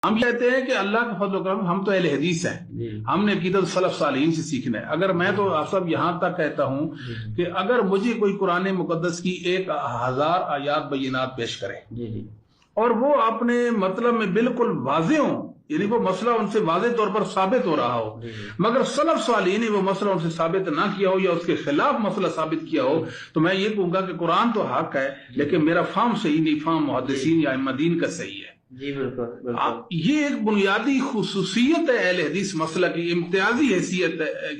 ہم کہتے ہیں کہ اللہ کا فضل و کرم، ہم تو اہل حدیث ہیں، ہم نے عقیدت سلف صالحین سے سیکھنا ہے۔ اگر میں تو آپ سب یہاں تک کہتا ہوں کہ اگر مجھے کوئی قرآن مقدس کی 1000 آیات بینات پیش کرے اور وہ اپنے مطلب میں بالکل واضح ہوں، یعنی وہ مسئلہ ان سے واضح طور پر ثابت ہو رہا ہو، مگر سلف صالحین نے وہ مسئلہ ان سے ثابت نہ کیا ہو یا اس کے خلاف مسئلہ ثابت کیا ہو، تو میں یہ کہوں گا کہ قرآن تو حق ہے لیکن میرا فہم صحیح نہیں، فہم محدثین یا ائمہ دین کا صحیح ہے۔ جی بالکل۔ یہ ایک بنیادی خصوصیت ہے اہل حدیث مسئلہ کی، امتیازی حیثیت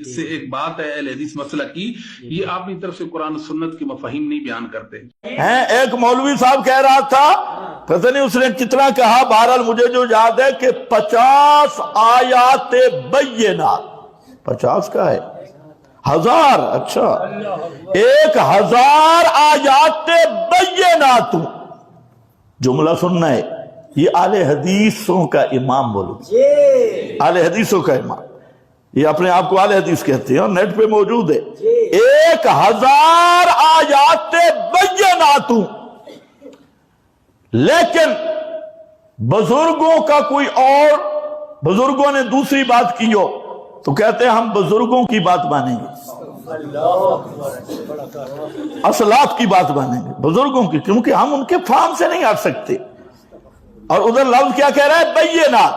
سے ایک بات ہے اہل حدیث مسئلہ کی، یہ آپ اپنی طرف سے قرآن و سنت کے مفاہیم نہیں بیان کرتے ہیں۔ ایک مولوی صاحب کہہ رہا تھا، پتہ نہیں اس نے کتنا کہا، بہرحال مجھے جو یاد ہے کہ 50 آیات بینات، 50 کا ہے 1000، اچھا 1000 آیات بینات، جملہ سننا ہے، یہ اہل حدیثوں کا امام بولو، اہل حدیثوں کا امام، یہ اپنے آپ کو اہل حدیث کہتے ہیں اور نیٹ پہ موجود ہے۔ 1000 آیات بینات، لیکن بزرگوں کا کوئی اور، بزرگوں نے دوسری بات کی ہو تو کہتے ہیں ہم بزرگوں کی بات مانیں گے، اصلاف کی بات مانیں گے، بزرگوں کی، کیونکہ ہم ان کے فہم سے نہیں ہٹ سکتے۔ اور ادھر لفظ کیا کہہ رہا ہے؟ بینات۔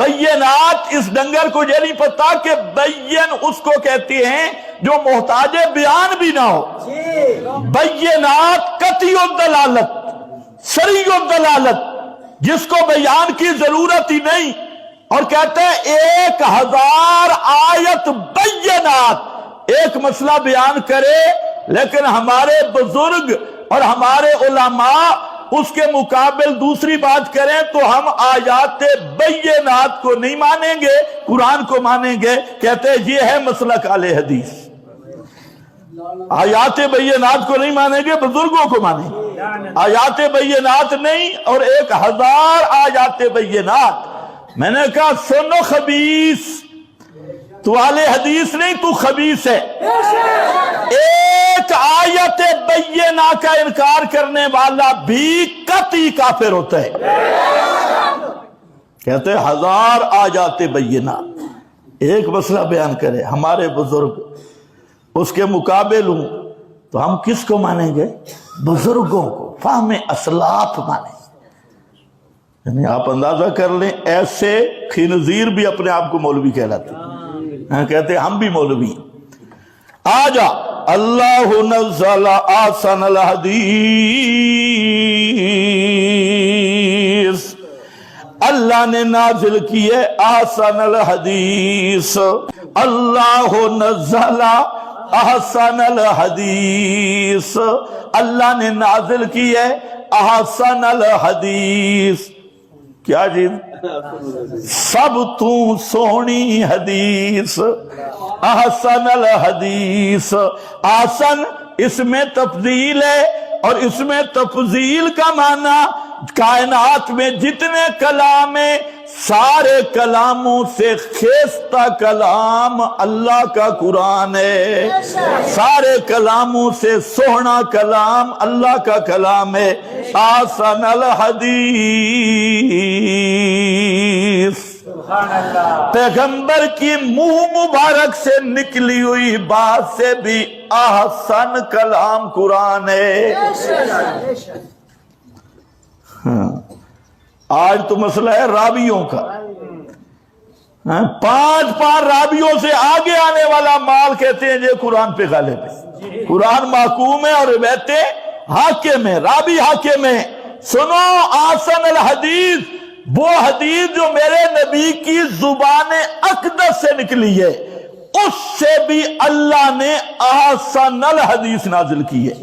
بینات، اس ڈنگر کو یہ نہیں پتا کہ بین اس کو کہتے ہیں جو محتاج بیان بھی نہ ہو۔ بینات قطعی الدلالت، سریع الدلالت، جس کو بیان کی ضرورت ہی نہیں، اور کہتے ہیں 1000 آیت بینات، ایک مسئلہ بیان کرے لیکن ہمارے بزرگ اور ہمارے علماء اس کے مقابل دوسری بات کریں تو ہم آیات بینات کو نہیں مانیں گے، قرآن کو مانیں گے۔ کہتے ہیں یہ ہے مسلک اہل حدیث، آیات بینات کو نہیں مانیں گے، بزرگوں کو مانیں گے، آیات بینات نہیں، اور 1000 آیات بینات۔ میں نے کہا سنو خبیث، تو اہل حدیث نہیں، تو خبیث ہے۔ ایک آیت بینہ کا انکار کرنے والا بھی قطعی کافر ہوتا ہے۔ کہتے ہیں 1000 آیات بینات، ایک مسئلہ بیان کرے ہمارے بزرگ اس کے مقابل ہوں تو ہم کس کو مانیں گے؟ بزرگوں کو، فہم اسلاف مانیں گے۔ یعنی آپ اندازہ کر لیں، ایسے خنزیر بھی اپنے آپ کو مولوی کہلاتے ہیں، کہتے ہیں ہم بھی مولوی ہیں۔ آجا اللہ نزل احسن الحدیث، اللہ نے نازل کیے احسن الحدیث، اللہ نزل احسن الحدیث، اللہ نے نازل کیے احسن الحدیث۔ کیا چیز؟ سب تو سونی حدیث، احسن الحدیث۔ احسن اس میں تفضیل ہے، اور اس میں تفضیل کا معنی کائنات میں جتنے کلام ہیں سارے کلاموں سے خیستہ کلام اللہ کا قرآن ہے، سارے کلاموں سے سوہنا کلام اللہ کا کلام ہے۔ احسن الحدیث، پیغمبر کی منہ مبارک سے نکلی ہوئی بات سے بھی احسن کلام قرآن ہے۔ آج تو مسئلہ ہے راویوں کا، 5 راویوں سے آگے آنے والا مال کہتے ہیں یہ قرآن پہ غالب ہے، قرآن محکوم ہے اور روایتیں حاکم ہے، راوی حاکم ہے۔ سنو، احسن الحدیث وہ حدیث جو میرے نبی کی زبان اقدس سے نکلی ہے، اس سے بھی اللہ نے احسن الحدیث نازل کی ہے۔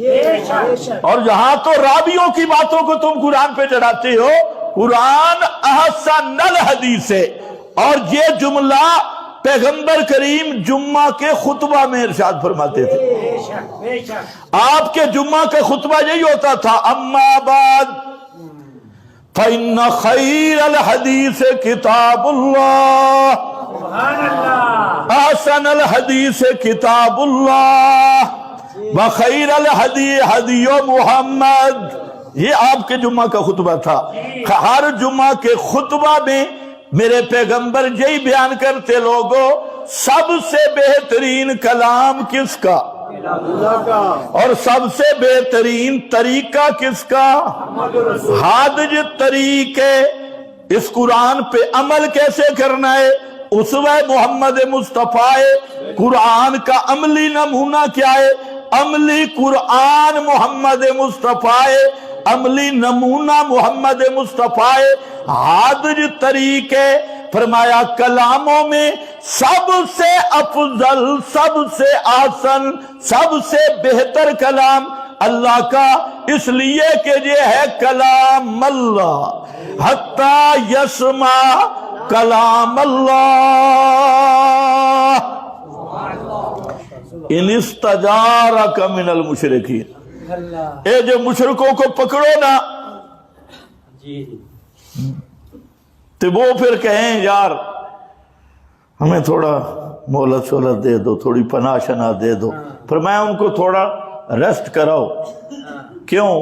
اور یہاں تو راویوں کی باتوں کو تم قرآن پہ چڑھاتے ہو، قرآن احسن الحدیث ہے۔ اور یہ جملہ پیغمبر کریم جمعہ کے خطبہ میں ارشاد فرماتے تھے۔ آپ کے جمعہ کا خطبہ یہی ہوتا تھا، اما بعد فإن خیر الحدیث کتاب اللہ، احسن الحدیث کتاب اللہ، وخیر الحدی حدی محمد یہ آپ کے جمعہ کا خطبہ تھا. ہر جمعہ کے خطبہ میں میرے پیغمبر یہی بیان کرتے لوگوں سب سے بہترین کلام کس کا؟ اللہ کا. اور سب سے بہترین طریقہ کس کا؟ ہادج طریقے. اس قرآن پہ عمل کیسے کرنا ہے؟ اسوہ محمد مصطفیٰ. قرآن کا عملی نمونہ کیا ہے؟ عملی قرآن محمد مصطفیٰ. عملی نمونہ محمد مصطفیٰ. ہادج طریقے. فرمایا کلاموں میں سب سے افضل، سب سے آسن، سب سے بہتر کلام اللہ کا، اس لیے کہ یہ ہے کلام اللہ. حتی یسمع کلام اللہ ان استجارک من المشرکین. اے جو مشرکوں کو پکڑو نا تو وہ پھر کہیں یار ہمیں تھوڑا مہلت شہلت دے دو، تھوڑی پناہ شنا دے دو. پھر میں ان کو تھوڑا ریسٹ کراؤ. کیوں؟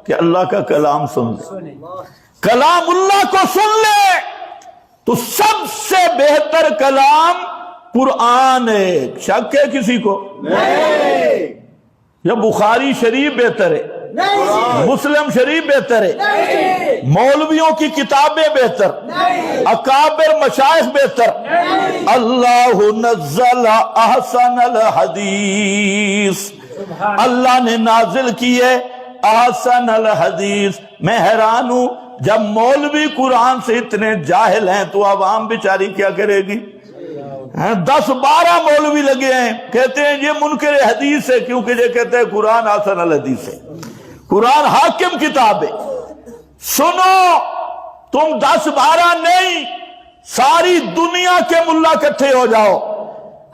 کہ اللہ کا کلام سن لے. کلام اللہ کو سن لے تو سب سے بہتر کلام قرآن ہے. شک ہے کسی کو؟ نہیں. یا بخاری شریف بہتر ہے؟ نہیں. مسلم شریف بہتر ہے؟ نہیں. مولویوں کی کتابیں بہتر؟ نہیں. اکابر مشائخ بہتر؟ نہیں. اللہ نزل احسن الحدیث. اللہ نے نازل کی ہے احسن الحدیث. میں حیران ہوں جب مولوی قرآن سے اتنے جاہل ہیں تو عوام بیچاری کیا کرے گی؟ 10-12 مولوی لگے ہیں کہتے ہیں یہ منکر حدیث ہے، کیونکہ یہ کہتے ہیں قرآن احسن الحدیث ہے. قرآن حاکم کتاب ہے. سنو تم 10-12 نہیں، ساری دنیا کے ملا اکٹھے ہو جاؤ.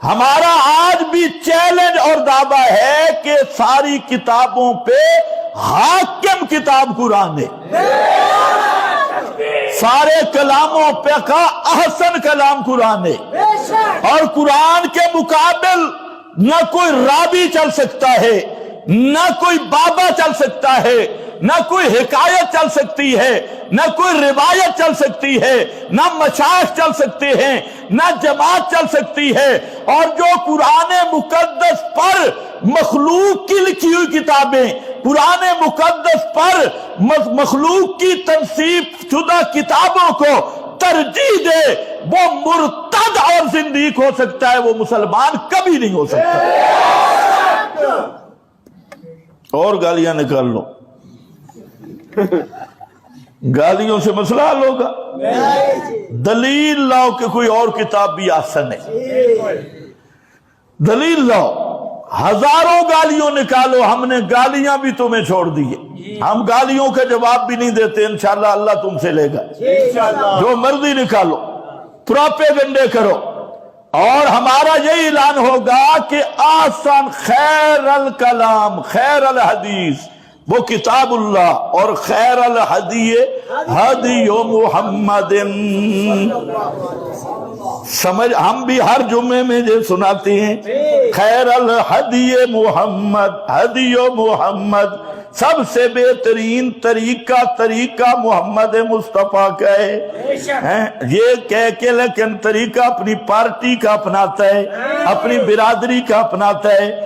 ہمارا آج بھی چیلنج اور دعویٰ ہے کہ ساری کتابوں پہ حاکم کتاب قرآن ہے. سارے کلاموں پہ کا احسن کلام قرآن ہے. اور قرآن کے مقابل نہ کوئی رابی چل سکتا ہے، نہ کوئی بابا چل سکتا ہے، نہ کوئی حکایت چل سکتی ہے، نہ کوئی روایت چل سکتی ہے، نہ مشائخ چل سکتے ہیں، نہ جماعت چل سکتی ہے. اور جو قرآن مقدس پر مخلوق کی لکھی ہوئی کتابیں، قرآن مقدس پر مخلوق کی تنصیب شدہ کتابوں کو ترجیح دے، وہ مرتد اور زندیق ہو سکتا ہے، وہ مسلمان کبھی نہیں ہو سکتا. اور گالیاں نکال لو، گالیوں سے مسئلہ حل ہوگا. دلیل لاؤ کہ کوئی اور کتاب بھی آسن ہے. دلیل لاؤ. ہزاروں گالیوں نکالو، ہم نے گالیاں بھی تمہیں چھوڑ دیے. ہم گالیوں کا جواب بھی نہیں دیتے، انشاءاللہ اللہ تم سے لے گا. جو مرضی نکالو، پروپیگنڈے کرو. اور ہمارا یہی اعلان ہوگا کہ آسان خیر الکلام خیر الحدیث وہ کتاب اللہ، اور خیر الحدی ہدی محمد. سمجھ ہم بھی ہر جمعے میں یہ سناتے ہیں خیر الحدی محمد ہدی محمد. سب سے بہترین طریقہ محمد مصطفیٰ کا ہے. یہ کہہ کے لیکن طریقہ اپنی پارٹی کا اپناتا ہے، اپنی برادری کا اپناتا ہے.